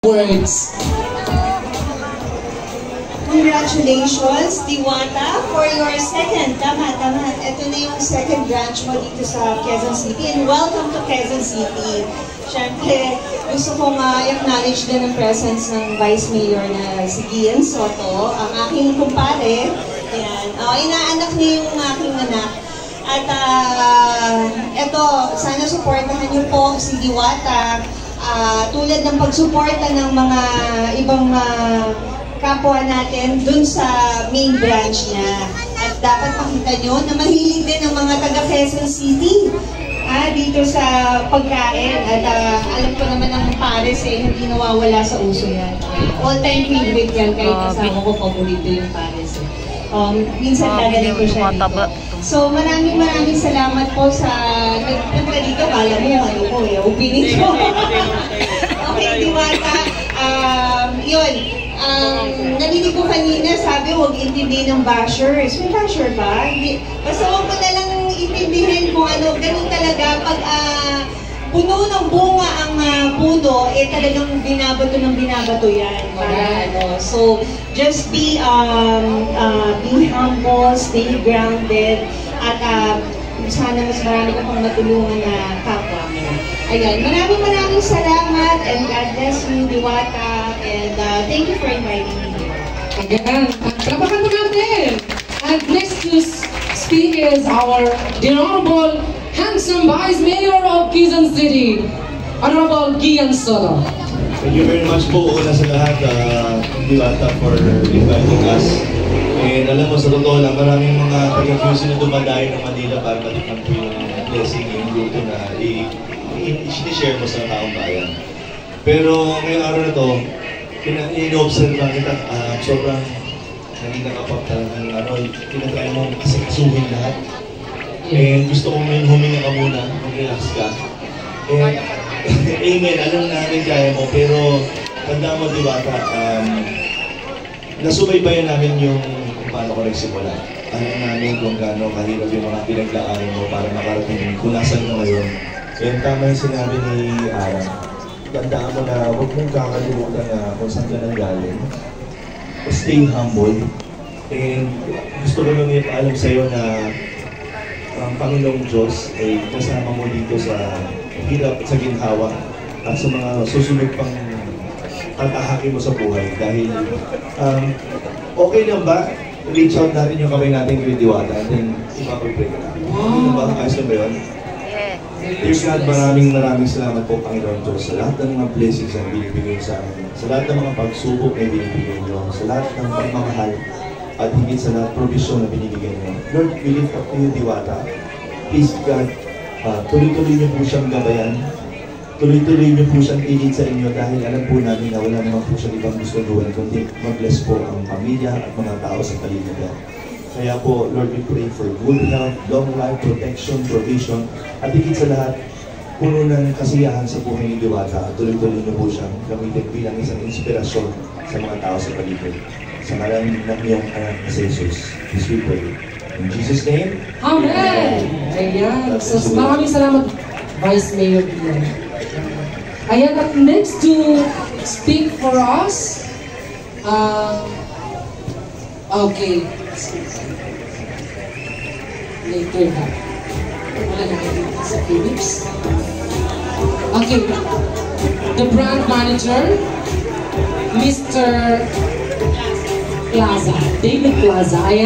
Words. Congratulations, Diwata, for your second. Tama. Ito na yung second branch mo dito sa Quezon City. And welcome to Quezon City. Siyempre, gusto kong i-acknowledge din ang presence ng Vice Mayor na si Gian Soto, ang aking kumpare. Ayan. Inaanak niya yung aking anak. At ito, sana supportahan niyo po si Diwata. Tulad ng pagsuporta ng mga ibang kapwa natin dun sa main branch niya. At dapat makita nyo na mahilig din ang mga taga Quezon City dito sa pagkain. At alam ko naman ang pares hindi nawawala sa uso yan. All-time favorite yan, kahit kasama ko paborito yung pares. Minsan dadalhin ko siya dito. So maraming salamat po sa nagpunta dito. Kala mo, opening ko. Okay, Diwata. Yun. Narinig ko kanina, sabi huwag intindihin ng bashers. May basher ba? Basta huwag mo na lang intindihin kung ano. Ganun talaga. Pag puno ng bunga ang puno, talagang binabato yan. Para, So, just be humble, stay grounded, at sana mas marami ka pang matulungan na kapwa mo. Ayan, maraming salamat, and God bless you, Diwata, and thank you for inviting me here. Ayan, kapakan mo natin! And next to speak is our Honorable handsome Vice Mayor of Quezon City, Honorable Gian Soto. Thank you very much po una sa lahat, Diwata, for inviting us. And alam mo, sa totoo lang, maraming mga taga-QC na dumadayo ng Manila para matikman po yung blessing, yung luto na i-share mo sa taong bayan. Pero ngayong araw na to, in-observe lang kita, sobrang naging nakapag talagang tinatry mo kasasuhin lahat. And gusto kong huminga ka muna, mag-relax ka. And amen, alam namin kaya mo, pero tanda mo, Diwata, nasubaybayan namin yung kung paano ko nagsimula. Alam namin kung gaano kahirap yung mga pinagdaanan mo para makarating kung nasan ka ngayon. And tama yung sinabi ni Aram. Tandaan mo na huwag mong kakalimutan na kung saan ka nanggaling. Stay humble. And gusto ko lang ipaalam sa'yo na ang Panginoong Diyos ay kasama mo dito sa hirap at sa ginhawa at sa mga susunod pang tatahaki mo sa buhay. Dahil okay lang ba? Reach out natin yung kamay natin kay Diwata and then ipapag-pray ka natin. Wow! Ba? Ayos na ba yun? Dear God, maraming salamat po, Panginoon Diyos, sa lahat ng mga blessings na binibigay sa amin, sa lahat ng mga pagsubok na binibigay niyo, sa lahat ng pagmamahal, at higit sa lahat provision na binibigay niyo. Lord, we lift up to you, Diwata. Please, God, tuloy-tuloy niyo po siyang gabayan, tuloy-tuloy niyo po siyang ilid sa inyo dahil alam po namin na wala naman po siyang ibang gusto gawin kundi mag-bless po ang pamilya at mga tao sa paligid niya. Kaya po, Lord, we pray for good health, long life, protection, provision, at higit sa lahat, puno ng kasiyahan sa buhay ni Diwata. Tuloy-tuloy niyo po siyang gamitin bilang isang inspirasyon sa mga tao sa paligid. Sa ngalan ng iyong anak na si Jesus, please we pray. In Jesus' name, Amen! Ayan. So, maraming salamat, Vice Mayor Gian. Ayan, at next to speak for us, okay. Later na. Wala na kayo sa Philips. Okay. The brand manager, Mr. Plaza, David Plaza.